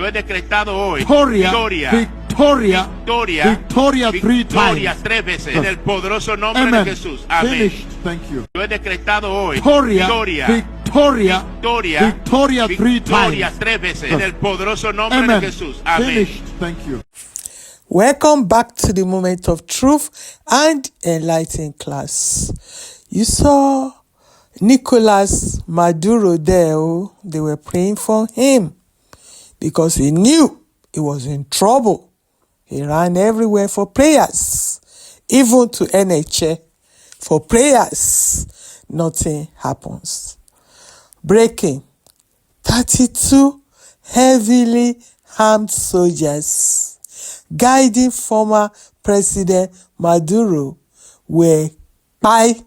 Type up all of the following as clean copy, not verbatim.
Yo he decretado hoy Victoria, three times. 3 veces en el poderoso nombre Amen. de Jesús. Amén. Finished. Thank you. Yo he decretado hoy Victoria, three times. 3 veces en el poderoso nombre Amen. de Jesús. Amén. Finished. Thank you. Welcome back to the moment of truth and enlightening class. You saw Nicolas Maduro there. They were praying for him because he knew he was in trouble. He ran everywhere for prayers, even to Enenche for prayers. Nothing happens. Breaking 32 heavily armed soldiers guiding former President Maduro were spied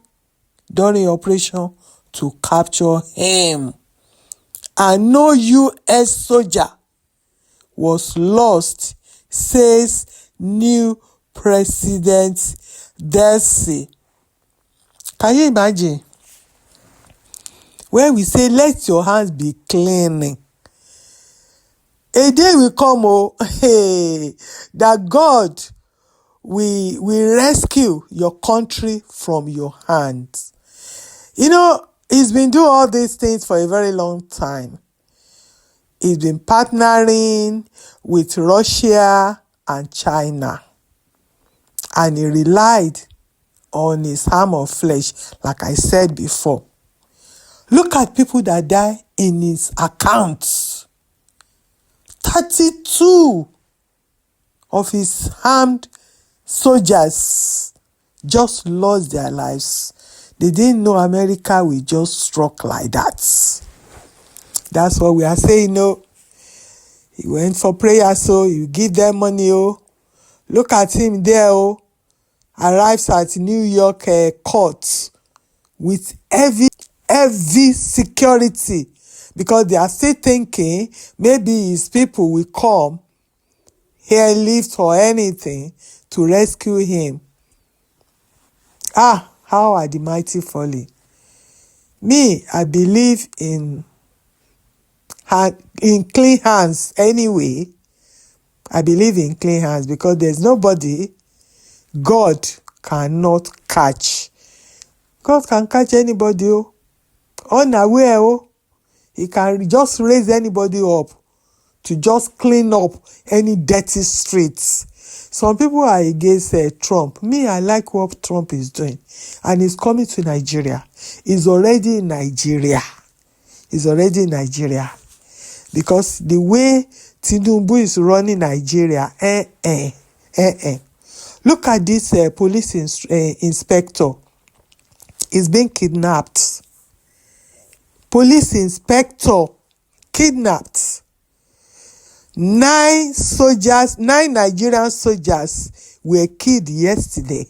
during operation to capture him. And no U.S. soldier was lost, says new President Delcy. Can you imagine? When we say, let your hands be clean, a day will come, that God will rescue your country from your hands. You know, he's been doing all these things for a very long time. He's been partnering with Russia and China. And he relied on his arm of flesh, like I said before. Look at people that die in his accounts. 32 of his armed soldiers just lost their lives. They didn't know America will just struck like that. That's what we are saying. No, he went for prayer, so you give them money. Look at him there. Arrives at New York court with heavy security, because they are still thinking maybe his people will come here, lift or anything to rescue him. How are the mighty falling? Me, I believe in clean hands anyway. I believe in clean hands because there's nobody God cannot catch. God can catch anybody, unaware. He can just raise anybody up to just clean up any dirty streets. Some people are against Trump. Me, I like what Trump is doing. And he's coming to Nigeria. He's already in Nigeria. Because the way Tinubu is running Nigeria, Look at this police inspector. He's been kidnapped. Police inspector kidnapped. 9 Nigerian soldiers were killed yesterday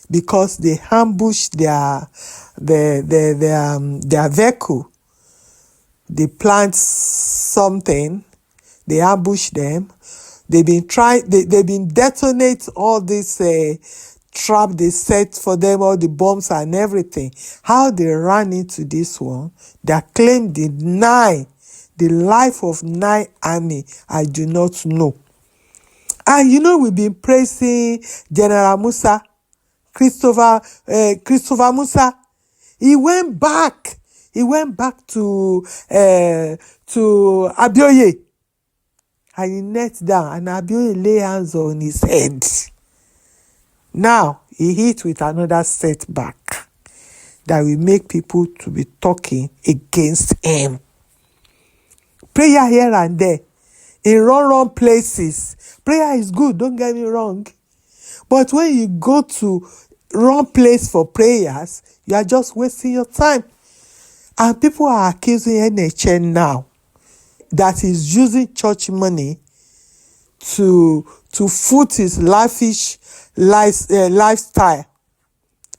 because they ambushed their vehicle. They plant something. They ambush them. They've been detonate all this trap they set for them, all the bombs and everything. How they ran into this one, they claim deny the life of 9 army, I do not know. And we've been praising General Musa, Christopher Musa. He went back to Abioye. And he knelt down, and Abioye lay hands on his head. Now, he hit with another setback that will make people to be talking against him. Prayer here and there, in wrong places. Prayer is good, don't get me wrong. But when you go to wrong place for prayers, you are just wasting your time. And people are accusing Enenche now that is using church money to foot his lavish lifestyle.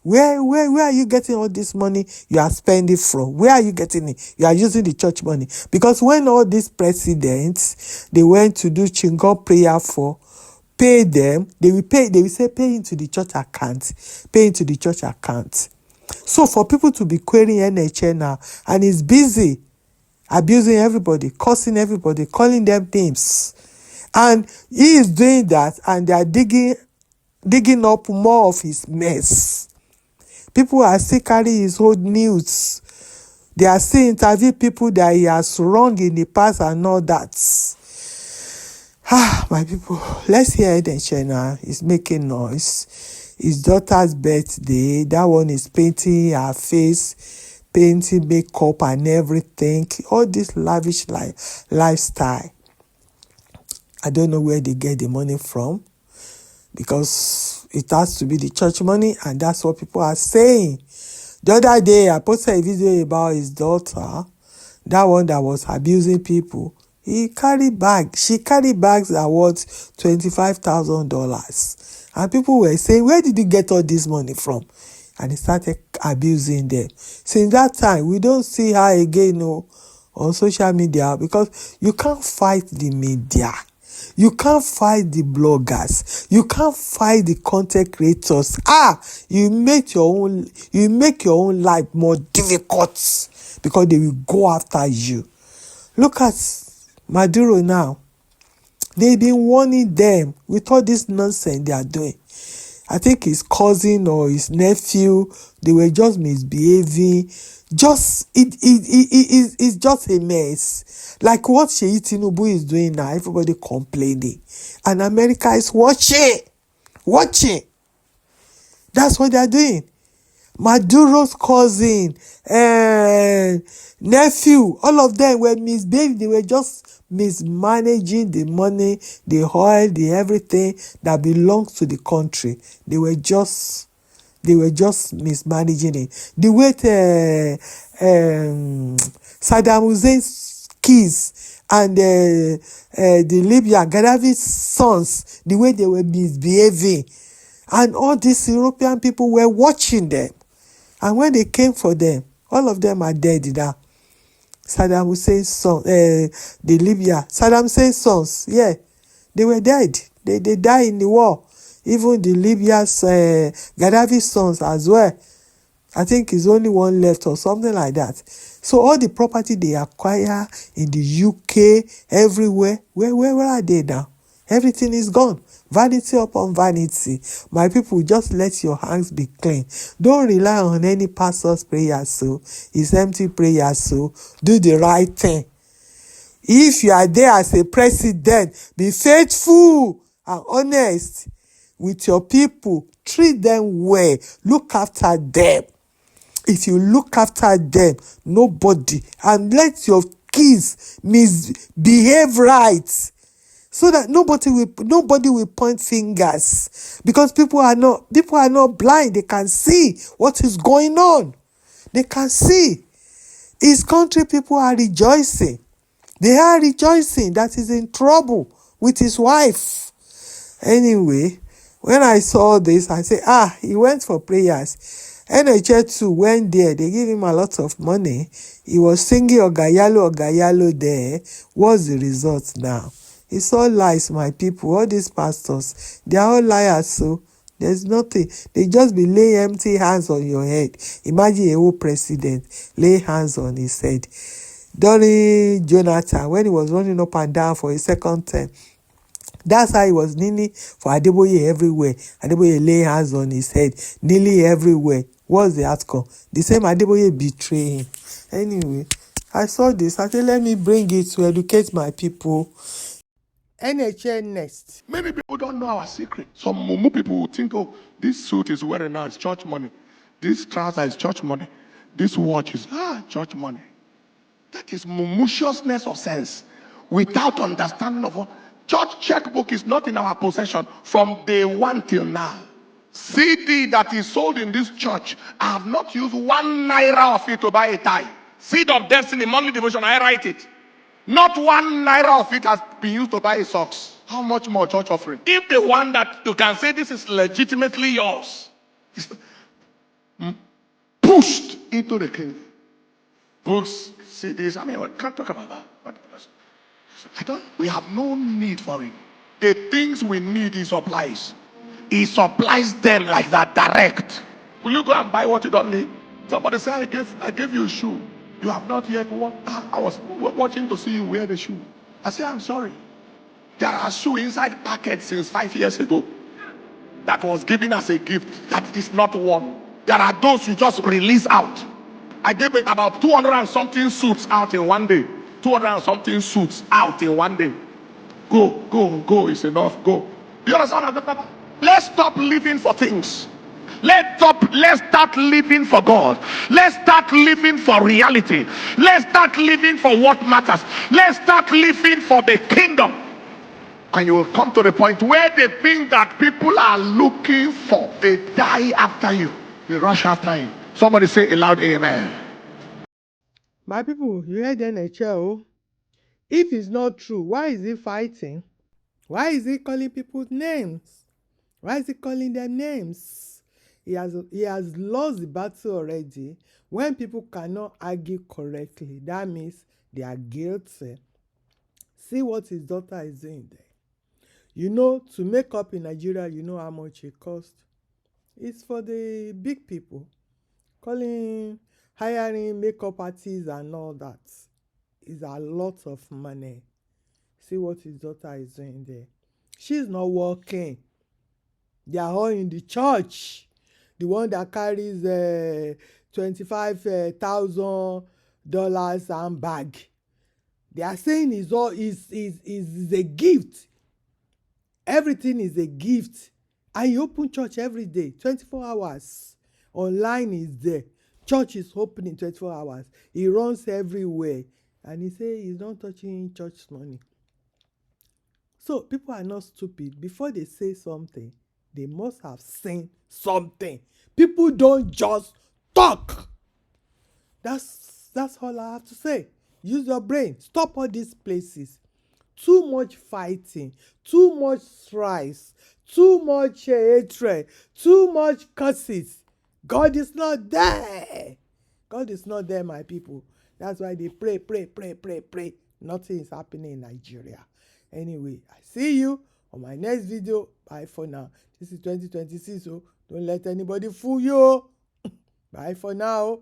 Where are you getting all this money you are spending from? Where are you getting it? You are using the church money. Because when all these presidents, they went to do Chingon prayer for, pay them, they will say pay into the church account. Pay into the church account. So for people to be querying NHN now, and he's busy abusing everybody, cursing everybody, calling them names. And he is doing that, and they are digging up more of his mess. People are still carrying his old news. They are still interviewing people that he has wronged in the past and all that. My people, let's hear Enenche now. He's making noise. His daughter's birthday. That one is painting her face, painting makeup and everything. All this lavish lifestyle. I don't know where they get the money from, because it has to be the church money, and that's what people are saying. The other day, I posted a video about his daughter, that one that was abusing people. She carried bags that worth $25,000. And people were saying, where did you get all this money from? And he started abusing them. Since that time, we don't see her again on social media, because you can't fight the media. You can't fight the bloggers. You can't fight the content creators. You make your own life more difficult, because they will go after you. Look at Maduro now. They've been warning them with all this nonsense they are doing. I think his cousin or his nephew, they were just misbehaving. It's just a mess. Like what Sheyi Tinubu is doing now, everybody complaining. And America is watching. That's what they're doing. Maduro's cousin, nephew, all of them were misbehaving. They were just mismanaging the money, the oil, the everything that belongs to the country. They were just mismanaging it. The way Saddam Hussein's kids and the Libya Gaddafi's sons, the way they were misbehaving, and all these European people were watching them. And when they came for them, all of them are dead now. Saddam Hussein's son, the Libya, Saddam Hussein's sons, they were dead. They died in the war. Even the Libya's Gaddafi's sons as well. I think it's only one left or something like that. So all the property they acquire in the UK, everywhere, where are they now? Everything is gone. Vanity upon vanity. My people, just let your hands be clean. Don't rely on any pastor's prayer, so it's empty prayer, so do the right thing. If you are there as a president, be faithful and honest with your people. Treat them well. Look after them. If you look after them, nobody, and let your kids misbehave right, so that nobody will point fingers, because people are not blind. They can see what is going on. They can see. His country people are rejoicing. They are rejoicing that he's in trouble with his wife. Anyway, when I saw this, I said, he went for prayers. Enenche too went there. They gave him a lot of money. He was singing Ogayalo there. What's the result now? It's all lies, my people. All these pastors, they are all liars, so there's nothing. They just be laying empty hands on your head. Imagine a whole president lay hands on his head. During Jonathan, when he was running up and down for his second term, that's how he was kneeling for Adeboye everywhere. Adeboye lay hands on his head, kneeling everywhere. What's the outcome? The same Adeboye betrayed him. Anyway, I saw this. I said, let me bring it to educate my people. Enenche next. Many people don't know our secret. Some mumu people will think, this suit is wearing now is church money. This trouser is church money. This watch is church money. That is mumutiousness of sense, without understanding of what. Church checkbook is not in our possession from day one till now. CD that is sold in this church, I have not used 1 naira of it to buy a tie. Seed of Destiny, monthly devotion, I write it. Not 1 naira of it has been used to buy socks. How much more church offering? If the one that you can say this is legitimately yours is pushed into the cave. Books, CDs, we can't talk about that. We have no need for it. The things we need he supplies. He supplies them like that direct. Will you go and buy what you don't need? Somebody say, I gave you a shoe. You have not yet worn. I was watching to see you wear the shoe. I said, I'm sorry. There are shoes inside packets since 5 years ago that was given as a gift that is not worn. There are those you just release out. I gave it about 200 and something suits out in one day. 200 and something suits out in one day. Go is enough. Go. You understand? Let's stop living for things. Let's start living for God. Let's start living for reality. Let's start living for what matters. Let's start living for the kingdom. And you will come to the point where the thing that people are looking for, they die after you. They rush after you. Somebody say a loud amen. My people, you heard Enenche, oh. If it's not true, why is he fighting? Why is he calling people's names? Why is he calling them names? He has lost the battle already. When people cannot argue correctly, that means they are guilty. See what his daughter is doing there. You know, to make up in Nigeria, you know how much it costs. It's for the big people. Hiring makeup artists and all that is a lot of money. See what his daughter is doing there. She's not working. They are all in the church. The one that carries $25,000 handbag. They are saying is a gift. Everything is a gift. And you open church every day, 24 hours. Online is there. Church is opening 24 hours. He runs everywhere. And he say he's not touching church money. So people are not stupid. Before they say something, they must have seen something. People don't just talk. That's all I have to say. Use your brain. Stop all these places. Too much fighting, too much strife, too much hatred, too much curses. God is not there. God is not there, my people. That's why they pray. Nothing is happening in Nigeria. Anyway, I see you on my next video. Bye for now. This is 2026, so don't let anybody fool you. Bye for now.